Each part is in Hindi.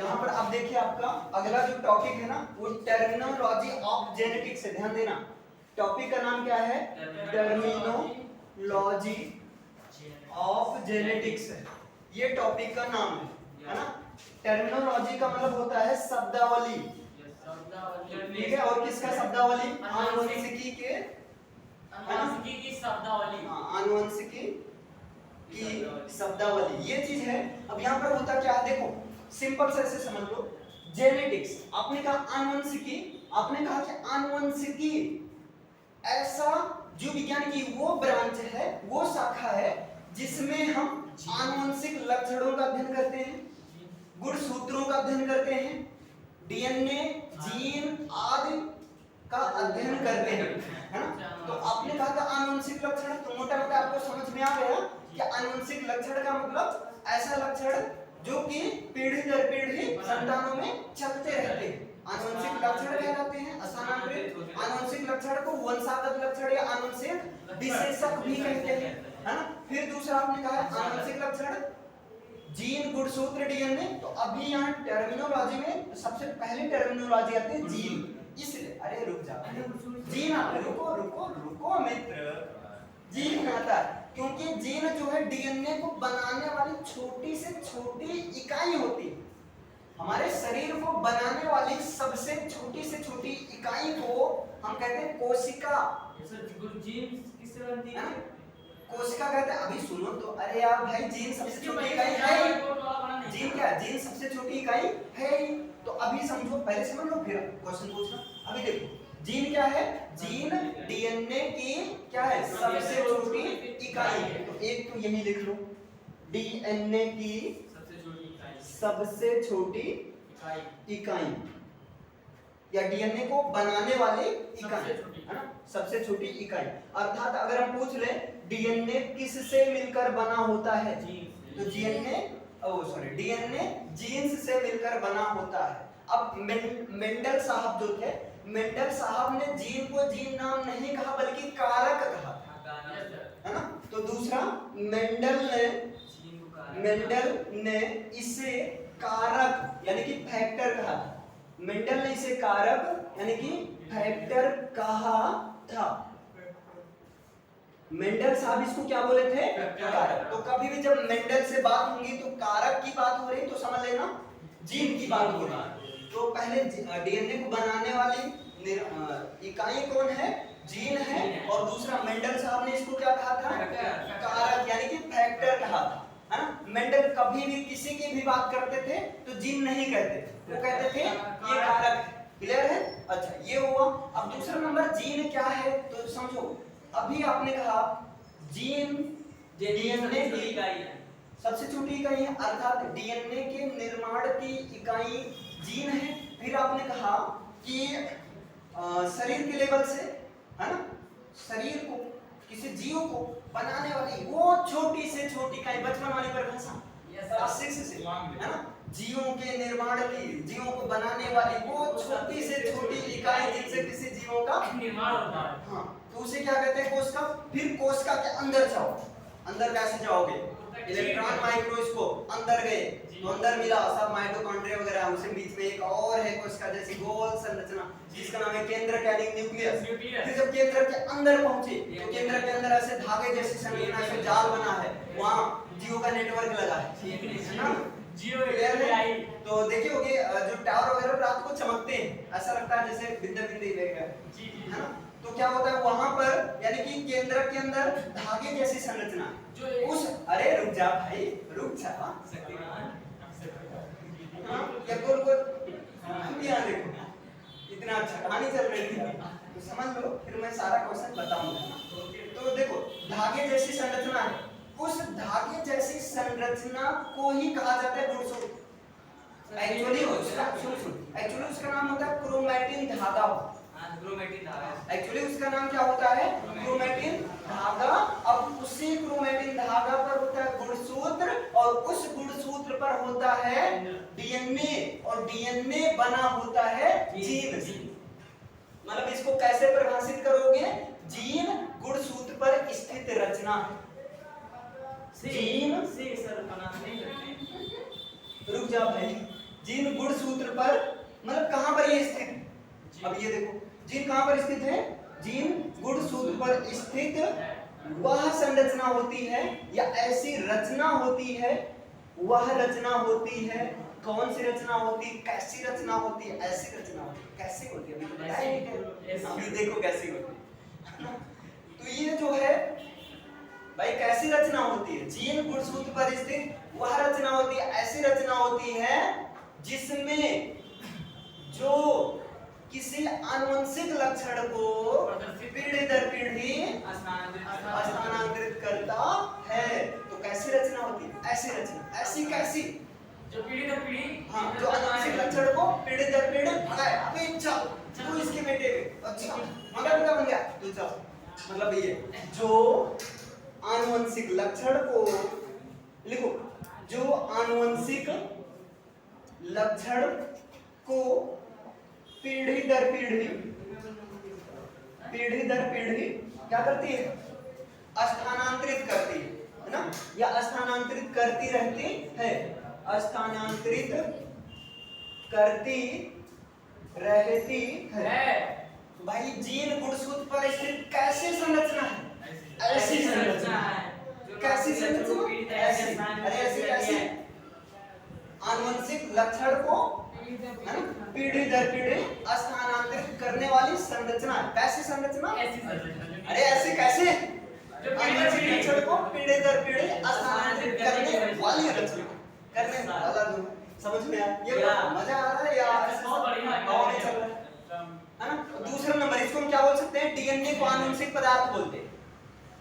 यहाँ पर आप देखिए आपका अगला जो टॉपिक है ना वो टर्मिनोलॉजी ऑफ जेनेटिक्स है। ध्यान देना, टॉपिक का नाम क्या है? टर्मिनोलॉजी ऑफ जेनेटिक्स है, ये टॉपिक का नाम है ना। टर्मिनोलॉजी का मतलब होता है शब्दावली, ठीक है। और किसका शब्दावली? आनुवंशिकी के, आनुवंशिकी की शब्दावली। आनुवंशिकी की शब्दावली, ये चीज है। अब यहाँ पर होता क्या है देखो, सिंपल से ऐसे समझ लो। जेनेटिक्स, आपने कहा आनुवंशिकी, आपने कहा कि आनुवंशिकी ऐसा जो विज्ञान की वो ब्रांच है, वो शाखा है जिसमें हम आनुवंशिक लक्षणों का अध्ययन करते हैं, गुणसूत्रों का अध्ययन करते हैं, डीएनए, जीन आदि का अध्ययन करते हैं, है ना। तो आपने कहा था आनुवंशिक लक्षण, तो मोटा मोटा आपको समझ में आ गया कि आनुवंशिक लक्षण का मतलब ऐसा लक्षण जो कि पीढ़ी दर पीढ़ी संतानों में चलते रहते हैं, आनुवंशिक लक्षण कहलाते हैं। स्थानांतरित आनुवंशिक लक्षण को वंशागत लक्षण या आनुवंशिक विशेषक भी कहते हैं, है ना। फिर दूसरा आपने कहा आनुवंशिक लक्षण जीन, गुणसूत्र, डीएनए। तो अभी यहाँ टर्मिनोलॉजी में सबसे पहले टर्मिनोलॉजी आती है जीन, इसलिए अरे रुक जा जीन आता है, रुको रुको रुको मित्र, जीन आता है क्योंकि जीन जो है डीएनए को बनाने वाली छोटी से छोटी इकाई होती है। हमारे शरीर को बनाने वाली सबसे छोटी से छोटी इकाई को हम कहते हैं कोशिका। जीन किससे बनती है? कोशिका कहते हैं। अभी सुनो तो, अरे यार भाई जीन सबसे छोटी इकाई है। जीन क्या है? जीन सबसे छोटी इकाई है। तो अभी समझो, पहले समझ लो फिर क्वेश्चन पूछना। अभी देखो जीन क्या है? जीन डीएनए की क्या है? सबसे छोटी इकाई है। तो एक तो यही लिख लो, डीएनए की सबसे छोटी इकाई या डीएनए को बनाने वाली इकाई, है ना, सबसे छोटी इकाई। अर्थात अगर हम पूछ ले डीएनए किससे मिलकर बना होता है, तो डीएनए जीन्स से मिलकर बना होता है। अब मेंडल साहब जो थे, मेंडल साहब ने जीन को जीन नाम नहीं कहा बल्कि कारक कहा, है ना। तो दूसरा मेंडल ने इसे कारक यानी कि फैक्टर कहा था। मेंडल ने इसे कारक यानी कि फैक्टर कहा था। मेंडल साहब इसको क्या बोले थे? कारक। तो कभी भी जब मेंडल से बात होगी तो कारक की बात हो रही तो समझ लेना जीन की बात हो रही। तो पहले डीएनए को बनाने वाली इकाई कौन है? जीन है। और दूसरा मेंडल साहब ने इसको क्या कहा था? कारक यानी कि फैक्टर कहा था, है ना। मेंडल कभी भी किसी की भी बात करते थे तो जीन नहीं कहते थे, वो कहते थे ये कारक। क्लियर है? अच्छा ये हुआ। अब दूसरा नंबर जीन क्या है तो समझो। अभी आपने कहा जीन डीएनए की सबसे छोटी इकाई है, अर्थात डीएनए के निर्माण की इकाई जीन है। फिर आपने कहा कि शरीर के लेवल से, है ना, शरीर को किसी जीव को बनाने वाली वो छोटी से छोटी इकाई, बचपन वाली परिभाषा से, है ना, जीवों के निर्माण की, जीवों को बनाने वाली वो छोटी से छोटी इकाई जिनसे किसी जीवों का निर्माण होता है। हाँ, तो उसे क्या कहते हैं? कोशिका। फिर कोशिका के अंदर जाओ, अंदर कैसे जाओगे? इलेक्ट्रॉन माइक्रोस्कोप अंदर गए तो अंदर मिला सब माइटोकॉन्ड्रिया वगैरह, उसे बीच में एक और है कोशिका जैसी गोल संरचना जिसका नाम है केंद्र कैनिंग न्यूक्लियस। फिर जब केंद्र के अंदर पहुंचे तो केंद्र के अंदर ऐसे धागे जैसी संरचना से जाल बना है, वहां जीव का नेटवर्क लगा है ना। तो देखिए होगे जो टावर वगैरह रात को चमकते हैं, ऐसा लगता है जैसे बिंदु बिंदु है ना। तो क्या होता है वहां पर, यानी कि केंद्र के अंदर धागे जैसी संरचना जो उस, अरे रुक जा भाई रुक जा, क्या गोल गोल यहाँ देखो, इतना अच्छा कहानी चल रही थी तो समझ लो, फिर मैं सारा क्वेश्चन बताऊंगा। तो देखो धागे जैसी संरचना है, उस धागे जैसी संरचना को ही कहा जाता है गुणसूत्र। एक्चुअली उसका नाम होता है क्रोमैटिन धागा। एक्चुअली उसका नाम क्या होता है? क्रोमैटिन धागा। अब उसी क्रोमैटिन धागा पर होता है गुणसूत्र और उस गुणसूत्र पर होता है डीएनए और डीएनए बना होता है जीन। मतलब इसको कैसे परिभाषित करोगे? जीन गुणसूत्र पर स्थित रचना है। जीन से सर बना नहीं करते, रुक जा भाई। जीन गुणसूत्र पर, मतलब कहां पर ये स्थित है? अब ये देखो जीन कहां पर स्थित है? जीन गुणसूत्र पर स्थित वह संरचना होती है या ऐसी रचना होती है, वह रचना होती है। कौन सी रचना होती है? कैसी रचना होती है? ऐसी रचना होती है। कैसी होती है? अभी तो बताया नहीं है। अभी देखो कैसी होती है। तो ये जो है भाई कैसी रचना होती है? जीन गुणसूत्र पर स्थित वह रचना होती है, ऐसी रचना होती है जिसमें जो किसी आनुवंशिक लक्षण को पीढ़ी दर पीढ़ी स्थानांतरित करता है। तो कैसी रचना होती है? ऐसी रचना। ऐसी कैसी? जो पीढ़ी दर पीढ़ी, हाँ, जो आनुवंशिक लक्षण को पीढ़ी दर पीढ़ी भगाए। अबे चल तू इसके बेटे पे, अच्छा मगर बेटा बन गया तू, चल मतलब ये जो आनुवंशिक लक्षण को, लिखो, जो आनुवंशिक लक्षण को पीढ़ी दर पीढ़ी क्या करती है? स्थानांतरित करती है ना, या स्थानांतरित करती रहती है। स्थानांतरित करती रहती है। तो भाई जीन गुणसूत्र पर स्थित कैसी संरचना है? ऐसी संरचना है। कैसी संरचना? ऐसी। अरे ऐसी कैसी? आनुवंशिक लक्षण को पीढ़ी दर पीढ़ी स्थानांतरित करने वाली संरचना। कैसी संरचना? अरे ऐसे कैसे? आनुवंशिक लक्षण को पीढ़ी दर पीढ़ी स्थानांतरित करने वाली रचना, करने वाला। समझ में आया? ये मजा आ रहा है या बहुत बढ़िया नहीं चल रहा है ना? दूसरा नंबर, इसको हम क्या बोल सकते हैं? डीएनए को आनुवंशिक पदार्थ बोलते हैं।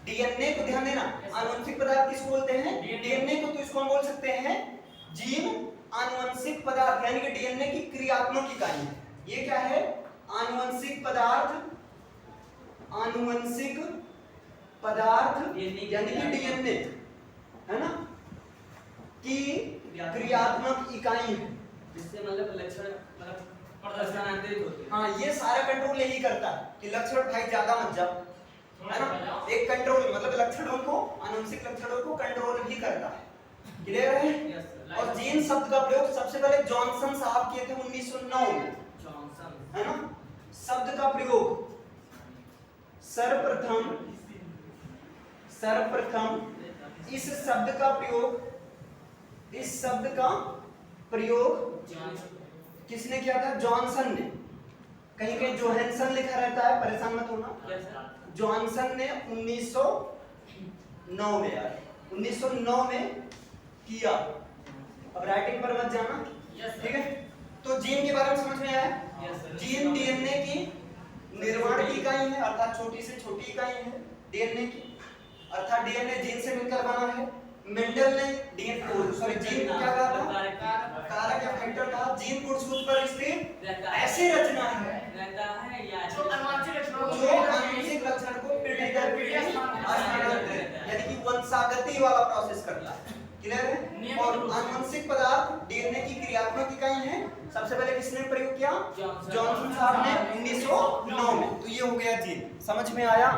डीएनए को ध्यान देना, आनुवंशिक पदार्थ किसको बोलते हैं? डीएनए को। तो इसको हम बोल सकते हैं जीन आनुवंशिक पदार्थ, यानी कि डीएनए की क्रियात्मक इकाई है। ये क्या है? आनुवंशिक पदार्थ। आनुवंशिक पदार्थ यानी कि डीएनए है ना, की क्रियात्मक इकाई है, जिससे मतलब लक्षण मतलब स्थानांतरित होते हैं। हाँ, ये सारा कंट्रोल यही करता है कि लक्षण भाई ज्यादा मत जाओ, है ना। एक कंट्रोल मतलब लक्षणों को, आनुवंशिक लक्षणों को कंट्रोल भी करता है। क्लियर है? और जीन शब्द का प्रयोग सबसे पहले जॉनसन साहब किए थे 1909 में, है ना। शब्द का प्रयोग सर्वप्रथम इस शब्द का प्रयोग किसने किया था? जॉनसन ने। कहीं कहीं जोहानसन लिखा रहता है, परेशान मत होना। जॉनसन ने 1909 में, यार 1909 में किया। अब राइटिंग पर मत जाना, ठीक है। तो जीन के बारे में समझ में आया? जीन डीएनए की निर्माण की इकाई है, अर्थात छोटी से छोटी इकाई है डीएनए की, अर्थात डीएनए जीन से मिलकर बना है। मेंडल ने जीन को क्या कहा था? कारक या फैक्टर कहा। जीन गुणसूत्र पर स्थित ऐसी रचना है जो आनुवंशिक लक्षण को पीढ़ी दर पीढ़ी यानी कि वंशागति वाला प्रोसेस करता है। क्लियर है? और आनुवंशिक पदार्थ डीएनए की क्रियात्मक इकाई है। सबसे पहले किसने प्रयोग किया? जॉनसन साहब ने 1909 में। तो ये हो गया जीन। समझ में आया?